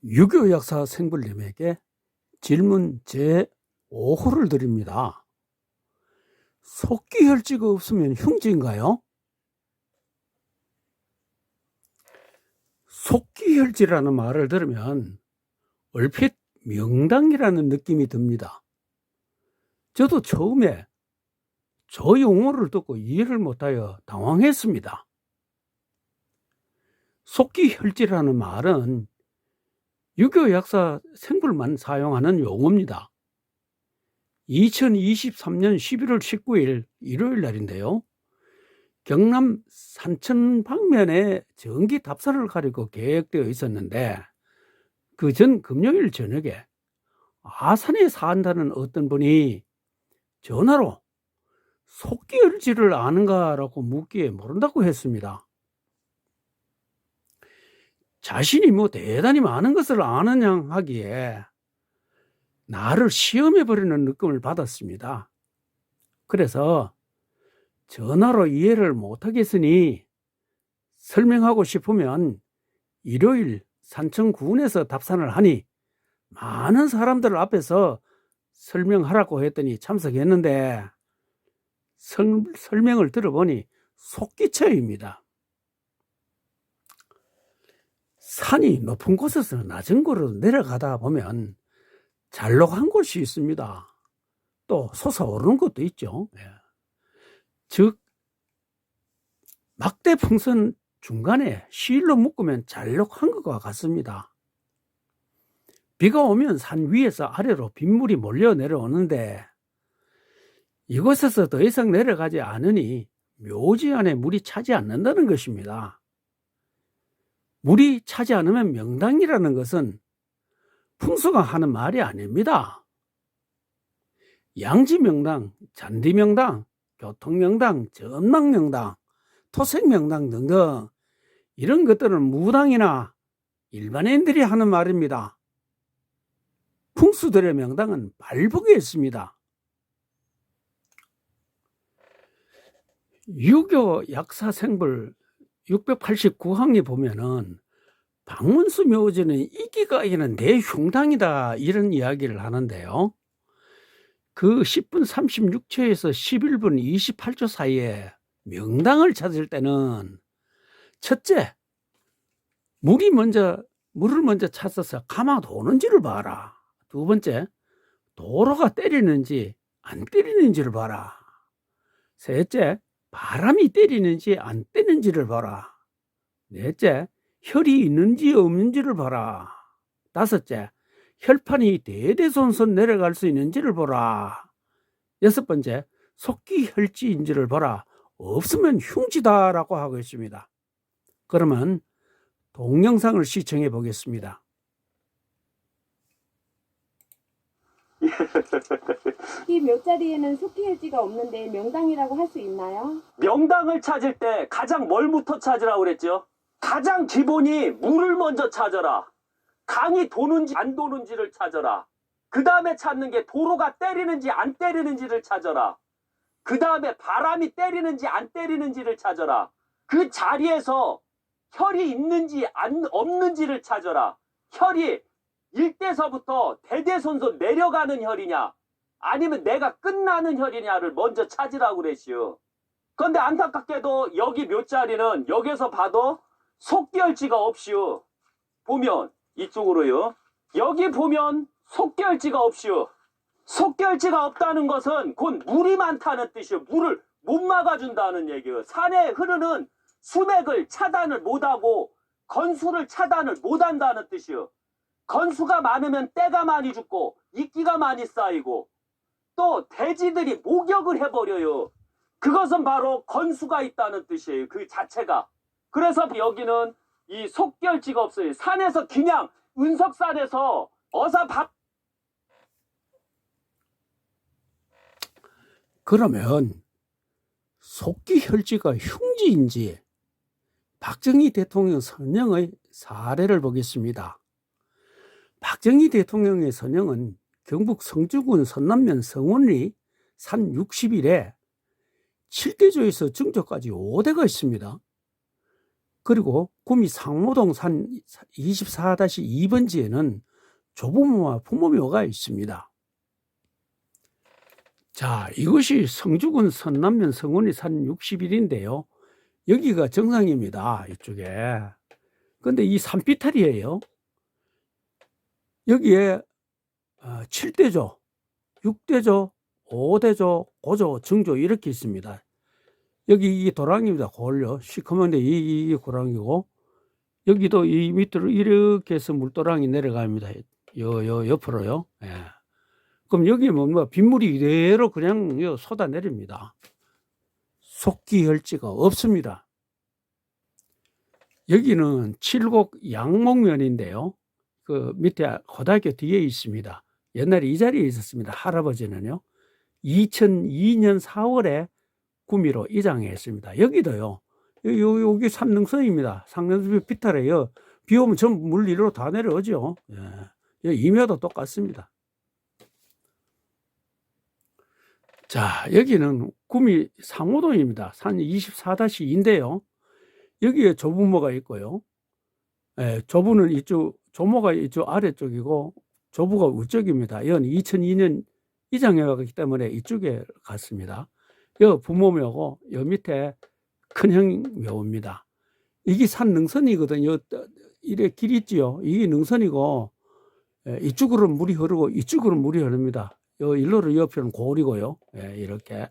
유교 약사 생불님에게 질문 제5호를 드립니다. 속기혈지가 없으면 흉지인가요? 속기혈지라는 말을 들으면 얼핏 명당이라는 느낌이 듭니다. 저도 처음에 저 용어를 듣고 이해를 못하여 당황했습니다. 속기혈지라는 말은 유교 약사 생불만 사용하는 용어입니다. 2023년 11월 19일 일요일 날인데요. 경남 산천 방면에 전기 답사를 가려고 계획되어 있었는데 그 전 금요일 저녁에 아산에 산다는 어떤 분이 전화로 속기혈지를 아는가라고 묻기에 모른다고 했습니다. 자신이 대단히 많은 것을 아느냐 하기에 나를 시험해버리는 느낌을 받았습니다. 그래서 전화로 이해를 못하겠으니 설명하고 싶으면 일요일 산천군에서 답산을 하니 많은 사람들 앞에서 설명하라고 했더니 참석했는데 설명을 들어보니 속기처입니다. 산이 높은 곳에서 낮은 곳으로 내려가다 보면 잘록한 곳이 있습니다. 또 솟아오르는 것도 있죠. 즉 막대 풍선 중간에 실로 묶으면 잘록한 것과 같습니다. 비가 오면 산 위에서 아래로 빗물이 몰려 내려오는데 이곳에서 더 이상 내려가지 않으니 묘지 안에 물이 차지 않는다는 것입니다. 물이 차지 않으면 명당이라는 것은 풍수가 하는 말이 아닙니다. 양지명당, 잔디명당, 교통명당, 전망명당, 토색명당 등등 이런 것들은 무당이나 일반인들이 하는 말입니다. 풍수들의 명당은 발복에 있습니다. 유교 약사생불 689항에 보면은 박문수 묘지는 이기가 이기는 대흉당이다 이런 이야기를 하는데요. 그 10분 36초에서 11분 28초 사이에 명당을 찾을 때는 첫째, 물을 먼저 찾아서 가마 도는지를 봐라. 두 번째, 도로가 때리는지 안 때리는지를 봐라. 셋째, 바람이 때리는지 안 때리는지를 봐라. 넷째, 혈이 있는지 없는지를 봐라. 다섯째, 혈판이 대대손손 내려갈 수 있는지를 보라. 여섯 번째, 속기혈지인지를 보라. 없으면 흉지다라고 하고 있습니다. 그러면 동영상을 시청해 보겠습니다. 이 묘자리에는 속기혈지가 없는데 명당이라고 할 수 있나요? 명당을 찾을 때 가장 뭘부터 찾으라고 그랬죠? 가장 기본이 물을 먼저 찾아라. 강이 도는지 안 도는지를 찾아라. 그 다음에 찾는 게 도로가 때리는지 안 때리는지를 찾아라. 그 다음에 바람이 때리는지 안 때리는지를 찾아라. 그 자리에서 혈이 있는지 없는지를 찾아라. 혈이 일대서부터 대대손손 내려가는 혈이냐 아니면 내가 끝나는 혈이냐를 먼저 찾으라고 그랬시오. 그런데 안타깝게도 여기 묘자리는 여기서 봐도 속기혈지가 없시오. 보면 이쪽으로요. 여기 보면 속기혈지가 없시오. 속기혈지가 없다는 것은 곧 물이 많다는 뜻이요. 물을 못 막아준다는 얘기예요. 산에 흐르는 수맥을 차단을 못하고 건수를 차단을 못한다는 뜻이요. 건수가 많으면 때가 많이 죽고 이끼가 많이 쌓이고 또 돼지들이 목욕을 해버려요. 그것은 바로 건수가 있다는 뜻이에요. 그 자체가. 그래서 여기는 이 속기혈지가 없어요. 산에서 그냥 은석산에서 그러면 속기혈지가 흉지인지 박정희 대통령 선영의 사례를 보겠습니다. 박정희 대통령의 선영은 경북 성주군 선남면 성원리 산 60일에 7대조에서 증조까지 5대가 있습니다. 그리고 구미 상모동 산 24-2번지에는 조부모와 부모묘가 있습니다. 자, 이것이 성주군 선남면 성원이 산 60일인데요. 여기가 정상입니다. 이쪽에. 근데 이 산비탈이에요. 여기에 7대조, 6대조, 5대조, 고조, 정조 이렇게 있습니다. 여기 이게 도랑입니다. 골요. 시커먼데 이게 고랑이고, 여기도 이 밑으로 이렇게 해서 물도랑이 내려갑니다. 요 옆으로요. 예. 그럼 여기 뭐 빗물이 이대로 그냥 쏟아 내립니다. 속기혈지가 없습니다. 여기는 칠곡 양목면인데요. 그 밑에 고등학교 뒤에 있습니다. 옛날에 이 자리에 있었습니다. 할아버지는요. 2002년 4월에 구미로 이장했습니다. 여기도요. 여기 산능선입니다. 상능선 비탈에요. 비 오면 전부 물 이리로 다 내려오죠. 예. 임야도 똑같습니다. 자, 여기는 구미 상호동입니다. 산 24-2인데요. 여기에 조부모가 있고요. 예, 조부는 이쪽, 조모가 이쪽 아래쪽이고, 조부가 우쪽입니다. 이건 2002년 이장해 갔기 때문에 이쪽에 갔습니다. 여 부모묘고, 여 밑에 큰형 묘입니다. 이게 산 능선이거든요. 이래 길 있지요. 이게 능선이고, 이쪽으로 물이 흐르고, 이쪽으로 물이 흐릅니다. 일로로 옆에는 고을이고요. 예, 이렇게.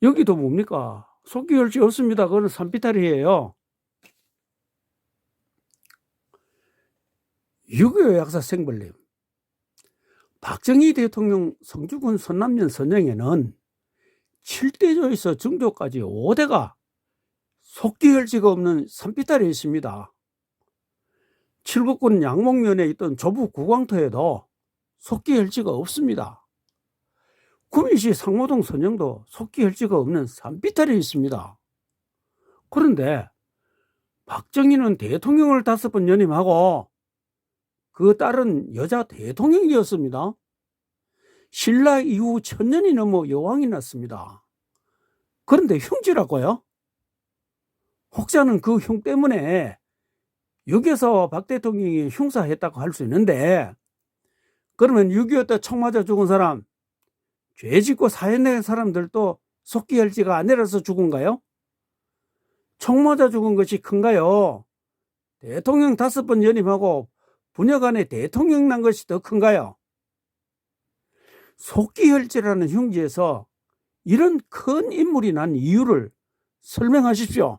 여기도 뭡니까? 속기혈지 없습니다. 그거는 산비탈이에요. 6.25 약사 생벌림. 박정희 대통령 성주군 선남면 선영에는 7대조에서 정조까지 5대가 속기혈지가 없는 산비탈이 있습니다. 칠곡군 양목면에 있던 조부 구광터에도 속기혈지가 없습니다. 구미시 상모동 선영도 속기혈지가 없는 산비탈이 있습니다. 그런데 박정희는 대통령을 5번 연임하고 그 딸은 여자 대통령이었습니다. 신라 이후 1000년이 넘어 여왕이 났습니다. 그런데 흉지라고요? 혹자는 그 흉 때문에 여기서 박 대통령이 흉사했다고 할 수 있는데, 그러면 6.25 때 총 맞아 죽은 사람, 죄 짓고 사형된 사람들도 속기혈지가 안 내려서 죽은가요? 총 맞아 죽은 것이 큰가요? 대통령 5번 연임하고 분여간에 대통령 난 것이 더 큰가요? 속기혈지라는 흉지에서 이런 큰 인물이 난 이유를 설명하십시오.